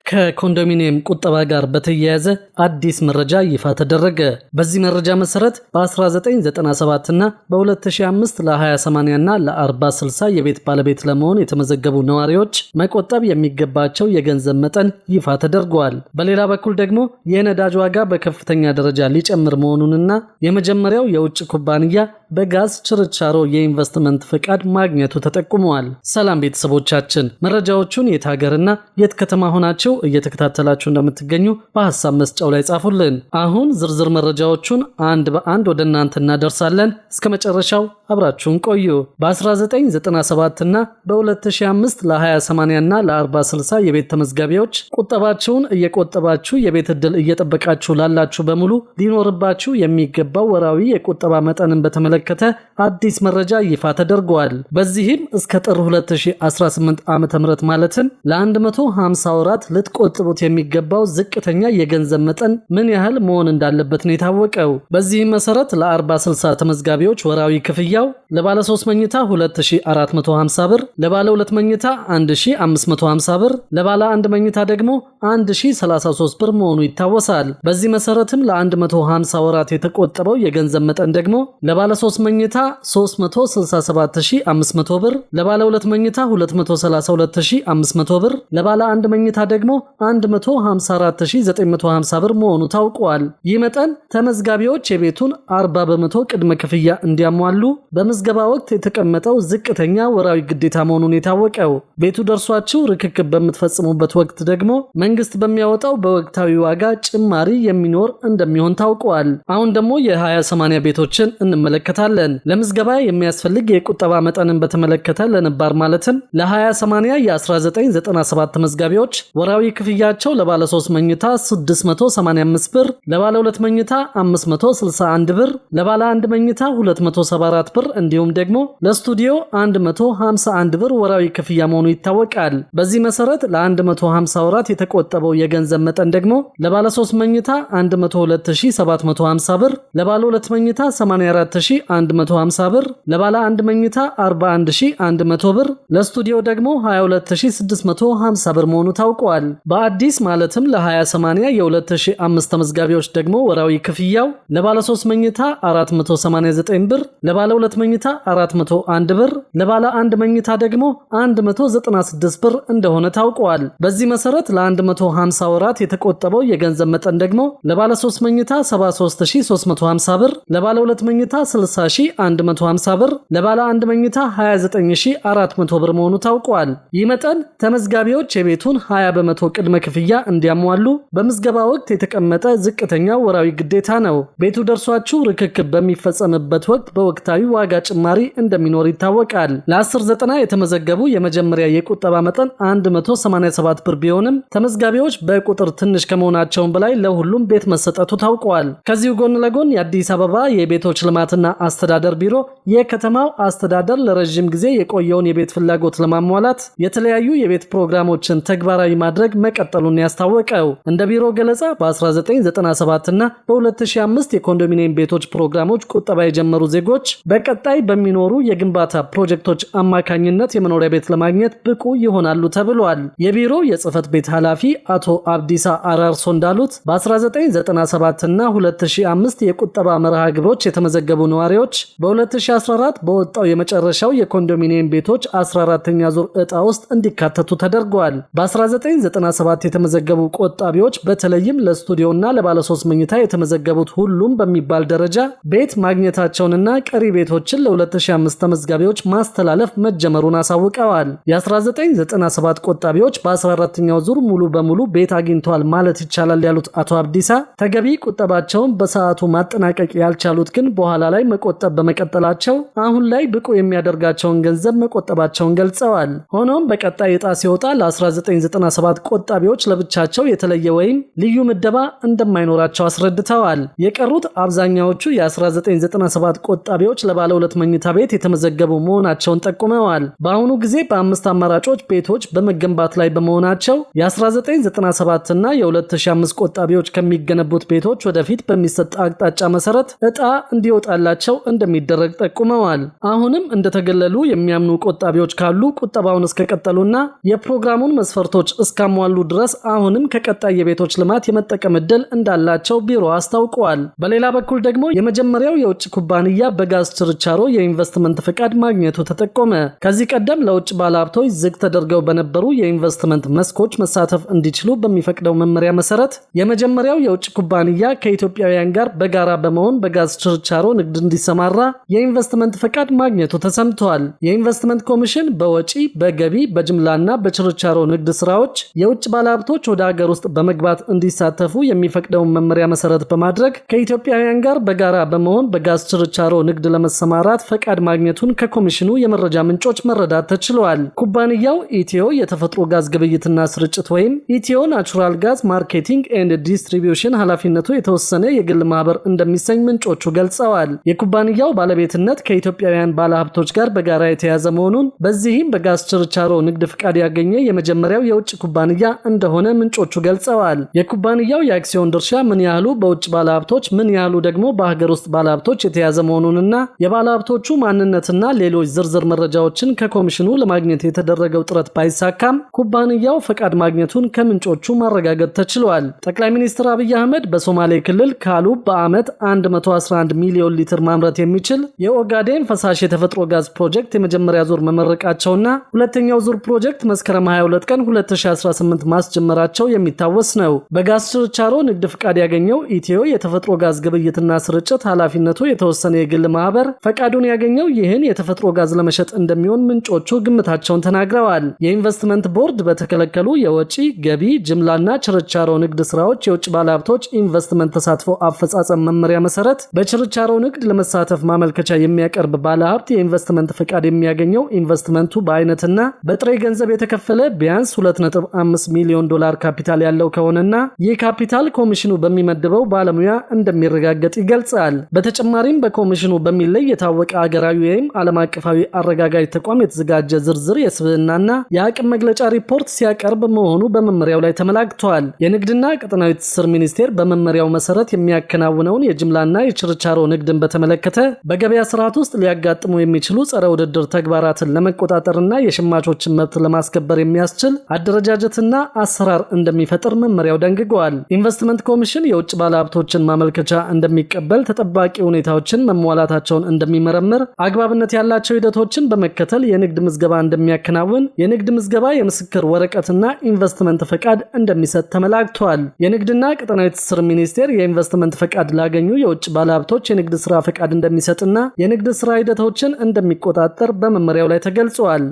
ከኮንዶሚኒየም ቁጠባ ጋር በተያያዘ አዲስ መረጃ ይፋ ተደረገ። በዚህ መረጃ መሰረት በ1997 እና በ2005 ለ20/80 እና ለ40/60 የቤት ባለቤት ለመሆን የተመዘገቡ ነዋሪዎች መቆጠብ የሚገባቸው የገንዘብ መጠን ይፋ ተደርጓል። በሌላ በኩል ደግሞ የነዳጅ ዋጋ በከፍተኛ ደረጃ ሊጨምር መሆኑንና የመጀመሪያው የውጭ ኩባንያ በጋዝ ችርቻሮ የኢንቨስትመንት ፍቃድ ማግኘቱ ተጠቁመዋል። ሰላም ቤተሰቦቻችን፣ መረጃዎቹን የት ሀገርና የት ከተማ ሆናችሁ እየተከታተላችሁ እንደምትገኙ በሐሳብ መስጫው ላይ ጻፉልን። አሁን ዝርዝር መረጃዎቹን አንድ በአንድ ወደ እናንተ እናደርሳለን። እስከ መጨረሻው አብራችሁን ቆዩ። በ1997 እና በ2005 ለ20/80 እና ለ40/60 የቤት ተመዝጋቢዎች ቁጠባችሁን እየቆጠባችሁ የቤት ዕድል እየጠበቃችሁ ላላችሁ በሙሉ ሊኖርባችሁ የሚገባው ወራዊ የቁጠባ መጠንን በተመለከተ አዲስ መረጃ ይፋ ተደርጓል። በዚህም እስከ ጥር 2018 ዓ.ም ማለትም ለ150 ወራት ልትቆጥቡት የሚገባው ዝቅተኛ የገንዘብ መጠን ምን ያህል መሆን እንዳለበት ነው የታወቀው። በዚህም መሰረት ለ40/60 ተመዝጋቢዎች ወራዊ ክፍያው ለባለ 3 መኝታ 2450 ብር፣ ለባለ 2 መኝታ 1550 ብር፣ ለባለ 1 መኝታ ደግሞ 1033 ብር መሆኑ ይታወሳል። በዚህ መሰረትም ለ150 ወራት የተቆጠበው የገንዘብ መጠን ደግሞ ለባለ 3 መኝታ 367500 ብር፣ ለባለ 2 መኝታ 232500 ብር፣ ለባለ 1 መኝታ ደግሞ 154950 ብር መሆኑ ታውቋል። ይህ መጠን ተመዝጋቢዎች የቤቱን 40% ቅድመ ክፍያ እንዲያሟሉ በምዝገባ ወቅት የተቀመጠው ዝቅተኛ ወራዊ ግዴታ መሆኑን የታወቀው። ቤቱ ደርሷችሁ ርክክብ በምትፈጽሙበት ወቅት ደግሞ መንግስት በሚያወጣው በወቅታዊ ዋጋ ጭማሪ የሚኖር እንደሚሆን ታውቋል። አሁን ደግሞ የ20/80 ቤቶችን እንመለከታለን። ለምዝገባ የሚያስፈልግ የቁጠባ መጠንን በተመለከተ ለነባር ማለትም ለ20/80 የ1997 ተመዝጋቢዎች ወራዊ ክፍያቸው ለባለ 3 መኝታ 685 ብር፣ ለባለ 2 መኝታ 561 ብር፣ ለባለ 1 መኝታ 274 ብር እንዲሁም ደግሞ ለስቱዲዮ 151 ብር ወራዊ ክፍያ መሆኑ ይታወቃል። በዚህ መሰረት ለ150 ወራት የተቆጠበው የገንዘብ መጠን ደግሞ ለባለ 3 መኝታ 102750 ብር፣ ለባለ 2 መኝታ 84150 ብር፣ ለባለ 1 መኝታ 41100 ብር፣ ለስቱዲዮ ደግሞ 22650 ብር መሆኑ ታውቋል። በአዲስ ማለትም ለ20/80 የ2005 ተመዝጋቢዎች ደግሞ ወራዊ ክፍያው ለባለ 3 መኝታ 489 ብር፣ ለባለ 2 መኝታ 401 ብር፣ ለባለ 1 መኝታ ደግሞ 196 ብር እንደሆነ ታውቋል። በዚህ መሰረት ለ150 ወራት የተቆጠበው የገንዘብ መጠን ደግሞ ለባለ 3 መኝታ 73350 ብር፣ ለባለ 2 መኝታ 60150 ብር፣ ለባለ 1 መኝታ 29400 ብር መሆኑ ታውቋል። ይህ መጠን ተመዝጋቢዎች የቤቱን 20% ቅድመ ክፍያ እንዲያሟሉ በምዝገባ ወቅት የተቀመጠ ዝቅተኛ ወራዊ ግዴታ ነው። ቤቱ ደርሷችሁ ርክክብ በሚፈጸምበት ወቅት በወቅታዊ ዋጋ ጭማሪ እንደሚኖር ይታወቃል። ለ10/90 የተመዘገቡ የመጀመሪያ የቁጠባ መጠን 187 ብር ቢሆንም ተመዝጋቢዎች በቁጥር ትንሽ ከመሆናቸውም በላይ ለሁሉም ቤት መሰጠቱ ታውቋል። ከዚሁ ጎን ለጎን የአዲስ አበባ የቤቶች ልማትና አስተዳደር ቢሮ የከተማው አስተዳደር ለረጅም ጊዜ የቆየውን የቤት ፍላጎት ለማሟላት የተለያዩ የቤት ፕሮግራሞችን ተግባራዊ ማድረግ መቀጠሉን ያስታወቀው። እንደ ቢሮ ገለጻ በ1997 እና በ2005 የኮንዶሚኒየም ቤቶች ፕሮግራሞች ቁጠባ የጀመሩ ዜጎች በቀጣይ በሚኖሩ የግንባታ ፕሮጀክቶች አማካኝነት የመኖሪያ ቤት ለማግኘት ብቁ ይሆናሉ ተብሏል። የቢሮ የጽህፈት ቤት ኃላፊ አቶ አብዲሳ አራርሶ እንዳሉት በ1997 እና 2005 የቁጠባ መርሃ ግብሮች የተመዘገቡ ነዋሪዎች በ2014 በወጣው የመጨረሻው የኮንዶሚኒየም ቤቶች 14ኛ ዙር ዕጣ ውስጥ እንዲካተቱ ተደርጓል። በ1997 የተመዘገቡ ቆጣቢዎች በተለይም ለስቱዲዮና ለባለ 3 መኝታ የተመዘገቡት ሁሉም በሚባል ደረጃ ቤት ማግኘታቸውንና ቀሪ ቤቶችን ለ2005 ተመዝጋቢዎች ማስተላለፍ መጀመሩን አሳውቀዋል። የ1997 ቆጣቢዎች በ14ኛው ዙር ሙሉ በሙሉ ቤት አግኝተዋል ማለት ይቻላል ያሉት አቶ አብዲሳ ተገቢ ቁጠባቸውን በሰዓቱ ማጠናቀቅ ያልቻሉት ግን በኋላ ላይ መቆጠብ በመቀጠላቸው አሁን ላይ ብቁ የሚያደርጋቸውን ገንዘብ መቆጠባቸውን ገልጸዋል። ሆኖም በቀጣይ ዕጣ ሲወጣ ለ1997 ቆጣቢዎች ለብቻቸው የተለየ ወይም ልዩ ምደባ እንደማይኖራቸው አስረድተዋል። የቀሩት አብዛኛዎቹ የ1997 ቆጣቢዎች ለባለ 2 መኝታ ቤት የተመዘገቡ መሆናቸውን ጠቁመዋል። በአሁኑ ጊዜ በ5 አማራጮች ቤቶች በመገንባት ላይ በመሆናቸው የ1997 እና የ2005 ቆጣቢዎች ከሚገነቡት ቤቶች ወደፊት በሚሰጥ አቅጣጫ መሰረት ዕጣ እንዲወጣላቸው እንዲኖራቸው እንደሚደረግ ጠቁመዋል። አሁንም እንደተገለሉ የሚያምኑ ቆጣቢዎች ካሉ ቁጠባውን እስከቀጠሉና የፕሮግራሙን መስፈርቶች እስካሟሉ ድረስ አሁንም ከቀጣይ የቤቶች ልማት የመጠቀም ዕድል እንዳላቸው ቢሮ አስታውቀዋል። በሌላ በኩል ደግሞ የመጀመሪያው የውጭ ኩባንያ በጋዝ ችርቻሮ የኢንቨስትመንት ፈቃድ ማግኘቱ ተጠቆመ። ከዚህ ቀደም ለውጭ ባለሀብቶች ዝግ ተደርገው በነበሩ የኢንቨስትመንት መስኮች መሳተፍ እንዲችሉ በሚፈቅደው መመሪያ መሰረት የመጀመሪያው የውጭ ኩባንያ ከኢትዮጵያውያን ጋር በጋራ በመሆን በጋዝ ችርቻሮ ንግድ እንዲሰማራ የኢንቨስትመንት ፈቃድ ማግኘቱ ተሰምቷል። የኢንቨስትመንት ኮሚሽን በወጪ በገቢ በጅምላና በችርቻሮ ንግድ ስራዎች የውጭ ባለሀብቶች ወደ ሀገር ውስጥ በመግባት እንዲሳተፉ የሚፈቅደውን መመሪያ መሰረት በማድረግ ከኢትዮጵያውያን ጋር በጋራ በመሆን በጋዝ ችርቻሮ ንግድ ለመሰማራት ፈቃድ ማግኘቱን ከኮሚሽኑ የመረጃ ምንጮች መረዳት ተችሏል። ኩባንያው ኢትዮ የተፈጥሮ ጋዝ ግብይትና ስርጭት ወይም ኢትዮ ናቹራል ጋዝ ማርኬቲንግ ኤንድ ዲስትሪቢዩሽን ኃላፊነቱ የተወሰነ የግል ማህበር እንደሚሰኝ ምንጮቹ ገልጸዋል። የኩባንያው ባለቤትነት ከኢትዮጵያውያን ባለሀብቶች ጋር በጋራ የተያዘ መሆኑን በዚህም በጋዝ ችርቻሮ ንግድ ፍቃድ ያገኘ የመጀመሪያው የውጭ ኩባንያ እንደሆነ ምንጮቹ ገልጸዋል። የኩባንያው የአክሲዮን ድርሻ ምን ያህሉ በውጭ ባለሀብቶች ምን ያህሉ ደግሞ በሀገር ውስጥ ባለሀብቶች የተያዘ መሆኑንና የባለሀብቶቹ ማንነትና ሌሎች ዝርዝር መረጃዎችን ከኮሚሽኑ ለማግኘት የተደረገው ጥረት ባይሳካም ኩባንያው ፈቃድ ማግኘቱን ከምንጮቹ ማረጋገጥ ተችሏል። ጠቅላይ ሚኒስትር አብይ አህመድ በሶማሌ ክልል ካሉብ በዓመት 111 ሚሊዮን ሊትር ማምረት የሚችል የኦጋዴን ፈሳሽ የተፈጥሮ ጋዝ ፕሮጀክት የመጀመሪያ ዙር መመረቃቸውና ሁለተኛው ዙር ፕሮጀክት መስከረም 22 ቀን 2018 ማስጀመራቸው የሚታወስ ነው። በጋዝ ችርቻሮ ንግድ ፍቃድ ያገኘው ኢትዮ የተፈጥሮ ጋዝ ግብይትና ስርጭት ኃላፊነቱ የተወሰነ የግል ማህበር ፈቃዱን ያገኘው ይህን የተፈጥሮ ጋዝ ለመሸጥ እንደሚሆን ምንጮቹ ግምታቸውን ተናግረዋል። የኢንቨስትመንት ቦርድ በተከለከሉ የወጪ ገቢ ጅምላና ችርቻሮ ንግድ ስራዎች የውጭ ባለሀብቶች ኢንቨስትመንት ተሳትፎ አፈጻጸም መመሪያ መሰረት በችርቻሮ ንግድ ለመሳተፍ ማመልከቻ የሚያቀርብ ባለሀብት የኢንቨስትመንት ፈቃድ የሚያገኘው ኢንቨስትመንቱ በአይነትና በጥሬ ገንዘብ የተከፈለ ቢያንስ 2.5 ሚሊዮን ዶላር ካፒታል ያለው ከሆነና ይህ ካፒታል ኮሚሽኑ በሚመድበው ባለሙያ እንደሚረጋገጥ ይገልጻል። በተጨማሪም በኮሚሽኑ በሚለይ የታወቀ አገራዊ ወይም ዓለም አቀፋዊ አረጋጋጅ ተቋም የተዘጋጀ ዝርዝር የስብዕናና የአቅም መግለጫ ሪፖርት ሲያቀርብ መሆኑ በመመሪያው ላይ ተመላክቷል። የንግድና ቀጠናዊ ትስስር ሚኒስቴር በመመሪያው መሰረት የሚያከናውነውን የጅምላና የችርቻሮ ንግድን በተመለከተ በገበያ ስርዓት ውስጥ ሊያጋጥሙ የሚችሉ ጸረ ውድድር ተግባራትን ለመቆጣጠርና የሸማቾችን መብት ለማስከበር የሚያስችል አደረጃጀትና አሰራር እንደሚፈጥር መመሪያው ደንግጓል። ኢንቨስትመንት ኮሚሽን የውጭ ባለሀብቶችን ማመልከቻ እንደሚቀበል፣ ተጠባቂ ሁኔታዎችን መሟላታቸውን እንደሚመረምር፣ አግባብነት ያላቸው ሂደቶችን በመከተል የንግድ ምዝገባ እንደሚያከናውን፣ የንግድ ምዝገባ የምስክር ወረቀትና ኢንቨስትመንት ፈቃድ እንደሚሰጥ ተመላክቷል። የንግድና ቀጠናዊ ትስስር ሚኒስቴር የኢንቨስትመንት ፈቃድ ላገኙ የውጭ ባለሀብቶች የንግድ ስራ ፈቃድ እንደሚሰጥና የንግድ ስራ ሂደቶችን እንደሚቆጣጠር በመመሪያው ላይ ተገልጿል።